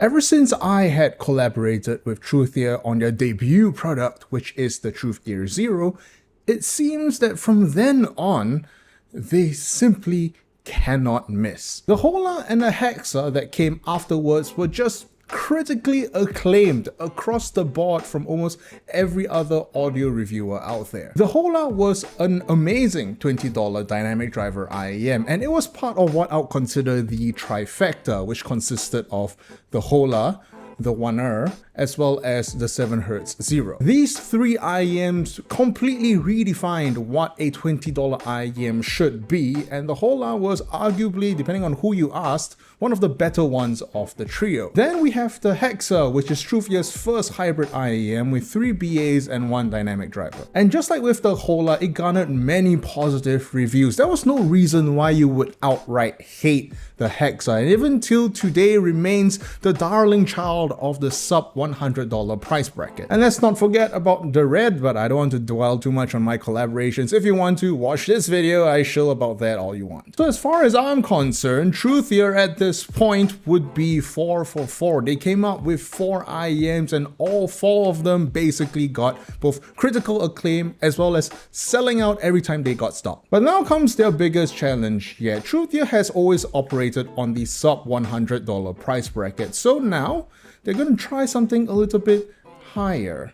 Ever since I had collaborated with Truthear on their debut product, which is the Truthear Zero, it seems that from then on, they simply cannot miss. The Hola and the Hexa that came afterwards were just critically acclaimed across the board from almost every other audio reviewer out there. The Hola was an amazing $20 dynamic driver IEM, and it was part of what I would consider the trifecta, which consisted of the Hola, the 1R, as well as the 7Hz Zero. These three IEMs completely redefined what a $20 IEM should be, and the Hola was arguably, depending on who you asked, one of the better ones of the trio. Then we have the Hexa, which is Truthear's first hybrid IEM with 3 BAs and 1 dynamic driver. And just like with the Hola, it garnered many positive reviews. There was no reason why you would outright hate the Hexa, and even till today remains the darling child of the sub $100 price bracket. And let's not forget about the Red, but I don't want to dwell too much on my collaborations. If you want to watch this video, I shill about that all you want. So as far as I'm concerned, Truthear at this point would be 4 for 4. They came up with 4 IEMs and all 4 of them basically got both critical acclaim as well as selling out every time they got stopped. But now comes their biggest challenge yet. Truthear has always operated on the sub $100 price bracket. So now they're going to try something a little bit higher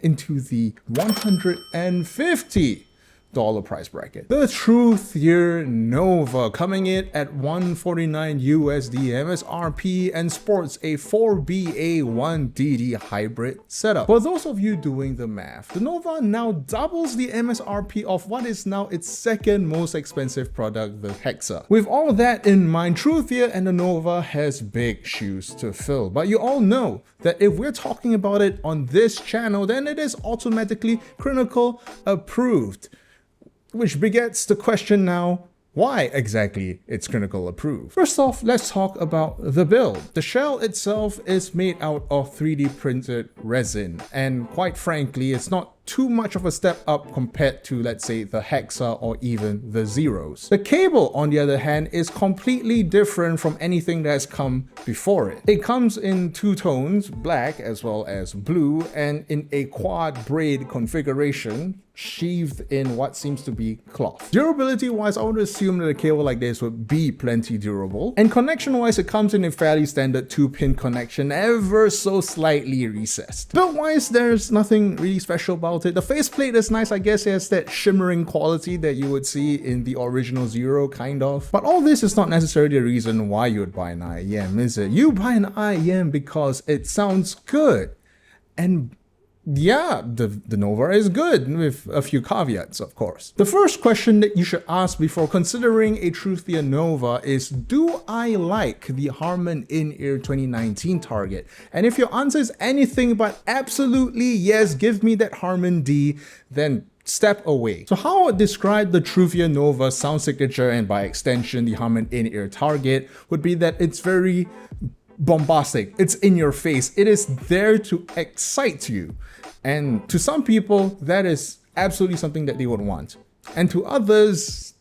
into the $150 price bracket. The Truthear Nova coming in at $149 USD MSRP and sports a 4BA 1DD hybrid setup. For those of you doing the math, the Nova now doubles the MSRP of what is now its second most expensive product, the Hexa. With all that in mind, Truthear and the Nova has big shoes to fill, but you all know that if we're talking about it on this channel, then it is automatically Critical approved. Which begets the question now, why exactly it's Critical approved? First off, let's talk about the build. The shell itself is made out of 3D printed resin, and quite frankly, it's not too much of a step up compared to, let's say, the Hexa or even the Zeros. The cable, on the other hand, is completely different from anything that's come before it. It comes in 2 tones, black as well as blue, and in a quad braid configuration, sheathed in what seems to be cloth. Durability wise, I would assume that a cable like this would be plenty durable. And connection wise, it comes in a fairly standard 2-pin connection, ever so slightly recessed. Build wise, there's nothing really special about it. The faceplate is nice, I guess it has that shimmering quality that you would see in the original Zero, kind of. But all this is not necessarily the reason why you would buy an IEM, is it? You buy an IEM because it sounds good. And yeah, the Nova is good, with a few caveats, of course. The first question that you should ask before considering a Truthear Nova is, do I like the Harman in-ear 2019 target? And if your answer is anything but absolutely yes, give me that Harman D, then step away. So how I would describe the Truthear Nova sound signature, and by extension the Harman in-ear target, would be that it's very bombastic. It's in your face. It is there to excite you. And to some people, that is absolutely something that they would want. And to others,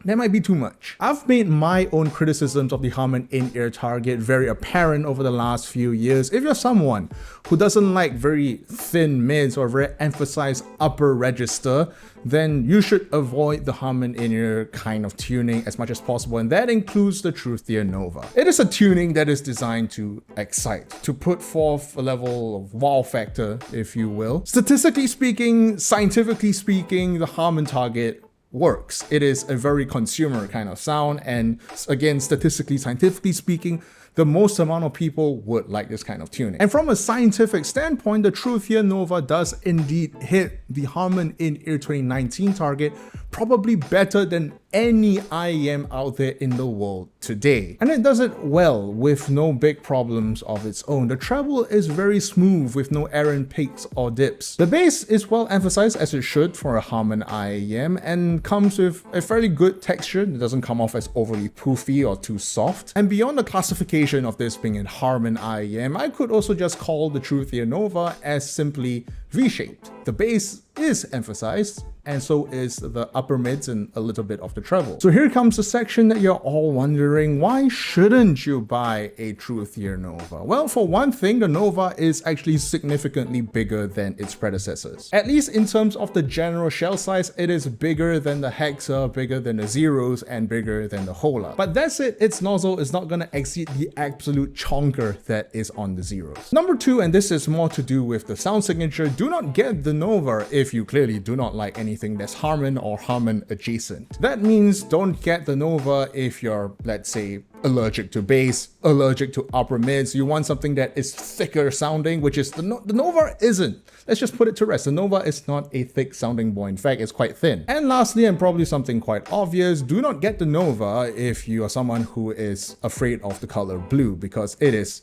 that might be too much. I've made my own criticisms of the Harman in-ear target very apparent over the last few years. If you're someone who doesn't like very thin mids or very emphasized upper register, then you should avoid the Harman in-ear kind of tuning as much as possible, and that includes the Truthear Nova. It is a tuning that is designed to excite, to put forth a level of wow factor, if you will. Statistically speaking, scientifically speaking, the Harman target works. It is a very consumer kind of sound, and again, statistically, scientifically speaking, the most amount of people would like this kind of tuning. And from a scientific standpoint, the Truthear Nova does indeed hit the Harman in-ear 2019 target probably better than any IEM out there in the world today. And it does it well with no big problems of its own. The treble is very smooth with no errant peaks or dips. The bass is well emphasized, as it should for a Harman IEM, and comes with a fairly good texture. It doesn't come off as overly poofy or too soft. And beyond the classification of this being a Harman IEM, I could also just call the Truthear Nova as simply V-shaped. The bass is emphasized, and so is the upper mids and a little bit of the treble. So here comes the section that you're all wondering, why shouldn't you buy a Truthear Nova? Well, for one thing, the Nova is actually significantly bigger than its predecessors. At least in terms of the general shell size, it is bigger than the Hexa, bigger than the Zeros, and bigger than the Hola. But that's it, its nozzle is not gonna exceed the absolute chonker that is on the Zeros. Number two, and this is more to do with the sound signature, do not get the Nova if you clearly do not like anything that's Harman or Harman adjacent. That means don't get the Nova if you're, let's say, allergic to bass, allergic to upper mids. You want something that is thicker sounding, which is the Nova isn't. Let's just put it to rest. The Nova is not a thick sounding boy. In fact, it's quite thin. And lastly, and probably something quite obvious, do not get the Nova if you are someone who is afraid of the color blue, because it is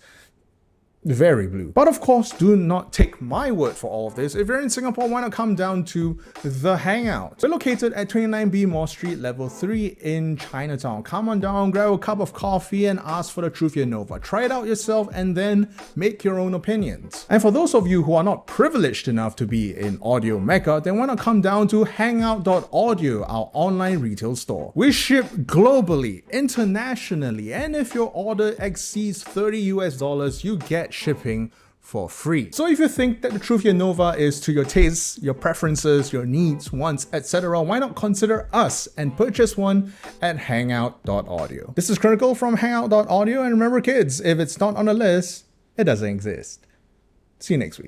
very blue. But of course, do not take my word for all of this. If you're in Singapore, why not come down to the Hangout? We're located at 29B Moore Street, level 3 in Chinatown. Come on down, grab a cup of coffee and ask for the Truthear Nova. Try it out yourself and then make your own opinions. And for those of you who are not privileged enough to be in Audio Mecca, then why not come down to Hangout.audio, our online retail store. We ship globally, internationally, and if your order exceeds $30 US, you get shipping for free. So if you think that the Truthear Nova is to your tastes, your preferences, your needs, wants, etc., why not consider us and purchase one at Hangout.audio. This is Critical from Hangout.audio, and remember kids, if it's not on the list, it doesn't exist. See you next week.